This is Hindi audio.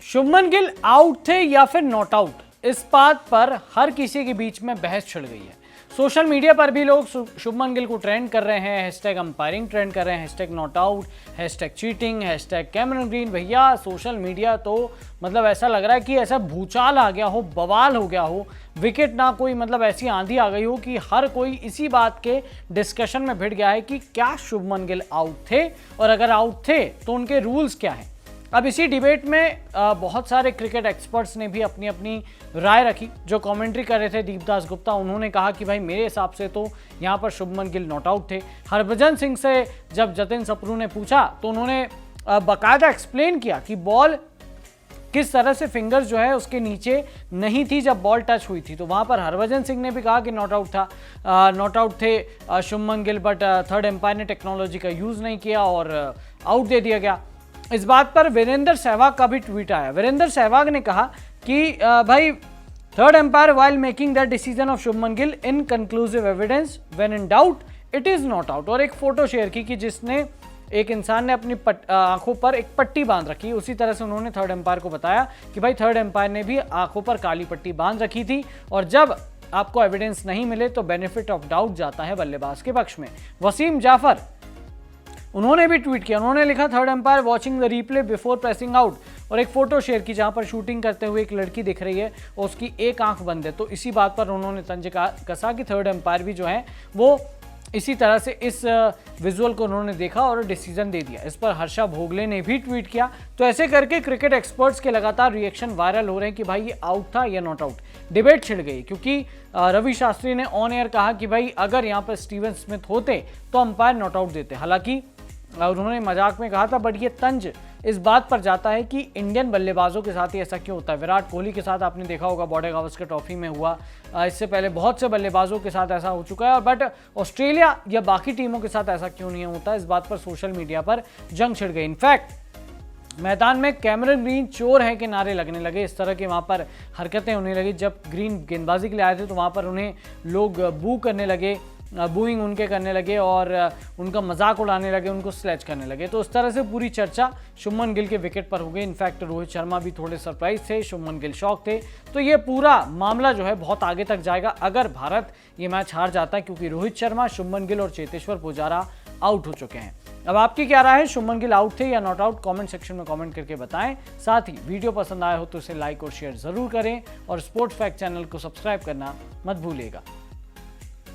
शुभमन गिल आउट थे या फिर नॉट आउट, इस बात पर हर किसी के बीच में बहस छिड़ गई है। सोशल मीडिया पर भी लोग शुभमन गिल को ट्रेंड कर रहे हैं, हैशटैग अंपायरिंग ट्रेंड कर रहे हैं, hashtag not out, hashtag cheating, hashtag Cameron green. भैया सोशल मीडिया तो मतलब ऐसा लग रहा है कि ऐसा भूचाल आ गया हो, बवाल हो गया हो, विकेट ना कोई मतलब ऐसी आंधी आ गई हो कि हर कोई इसी बात के डिस्कशन में भिड़ गया है कि क्या शुभमन गिल आउट थे, और अगर आउट थे तो उनके रूल्स क्या हैं। अब इसी डिबेट में बहुत सारे क्रिकेट एक्सपर्ट्स ने भी अपनी अपनी राय रखी। जो कमेंट्री कर रहे थे दीपदास गुप्ता, उन्होंने कहा कि भाई मेरे हिसाब से तो यहाँ पर शुभमन गिल नॉट आउट थे। हरभजन सिंह से जब जतिन सप्रू ने पूछा तो उन्होंने बाकायदा एक्सप्लेन किया कि बॉल किस तरह से फिंगर्स जो है उसके नीचे नहीं थी जब बॉल टच हुई थी। तो वहाँ पर हरभजन सिंह ने भी कहा कि नॉट आउट था, नॉट आउट थे Shubman Gill, but third umpire ने टेक्नोलॉजी का यूज़ नहीं किया और आउट दे दिया गया। इस बात पर वीरेंद्र सहवाग का भी ट्वीट आया। वीरेंद्र सहवाग ने कहा कि भाई third umpire while making that decision of Shubman Gill in conclusive evidence when in doubt it is not out. और एक फोटो शेयर की कि जिसने एक इंसान ने अपनी आंखों पर एक पट्टी बांध रखी। उसी तरह से उन्होंने थर्ड एम्पायर को बताया कि भाई थर्ड एम्पायर ने भी आंखों पर काली पट्टी बांध रखी थी, और जब आपको एविडेंस नहीं मिले तो बेनिफिट ऑफ डाउट जाता है बल्लेबाज के पक्ष में। वसीम जाफर उन्होंने भी ट्वीट किया। उन्होंने लिखा third umpire watching the replay before pressing out, और एक फोटो शेयर की जहां पर शूटिंग करते हुए एक लड़की दिख रही है और उसकी एक आंख बंद है। तो इसी बात पर उन्होंने तंज कसा कि थर्ड एम्पायर भी जो है वो इसी तरह से इस विजुअल को उन्होंने देखा और डिसीजन दे दिया। इस पर हर्षा भोगले ने भी ट्वीट किया। तो ऐसे करके क्रिकेट एक्सपर्ट्स के लगातार रिएक्शन वायरल हो रहे हैं कि भाई ये आउट था या नॉट आउट। डिबेट छिड़ गई क्योंकि रवि शास्त्री ने ऑन एयर कहा कि भाई अगर यहाँ पर स्टीवन स्मिथ होते तो अंपायर नॉट आउट देते। हालांकि उन्होंने मजाक में कहा था, बट ये तंज इस बात पर जाता है कि इंडियन बल्लेबाजों के साथ ही ऐसा क्यों होता है। विराट कोहली के साथ आपने देखा होगा बॉर्डर गावस्कर ट्रॉफी में हुआ, इससे पहले बहुत से बल्लेबाजों के साथ ऐसा हो चुका है, बट ऑस्ट्रेलिया या बाकी टीमों के साथ ऐसा क्यों नहीं होता। इस बात पर सोशल मीडिया पर जंग छिड़ गई। इनफैक्ट मैदान में कैमरन ग्रीन चोर है के नारे लगने लगे, इस तरह की वहाँ पर हरकतें होने लगी। जब ग्रीन गेंदबाजी के लिए आए थे तो वहाँ पर उन्हें लोग बू करने लगे, बूइंग उनके करने लगे और उनका मजाक उड़ाने लगे, उनको स्लेज करने लगे। तो उस तरह से पूरी चर्चा शुभमन गिल के विकेट पर हो गई। इनफैक्ट रोहित शर्मा भी थोड़े सरप्राइज थे, शुभमन गिल शॉक थे। तो ये पूरा मामला जो है बहुत आगे तक जाएगा अगर भारत ये मैच हार जाता है, क्योंकि रोहित शर्मा, शुभमन गिल और चेतेश्वर पुजारा आउट हो चुके हैं। अब आपकी क्या राय है, शुभमन गिल आउट थे या नॉट आउट? कमेंट सेक्शन में कमेंट करके बताएं। साथ ही वीडियो पसंद आया हो तो इसे लाइक और शेयर जरूर करें, और स्पोर्ट्स फैक्ट चैनल को सब्सक्राइब करना मत भूलिएगा।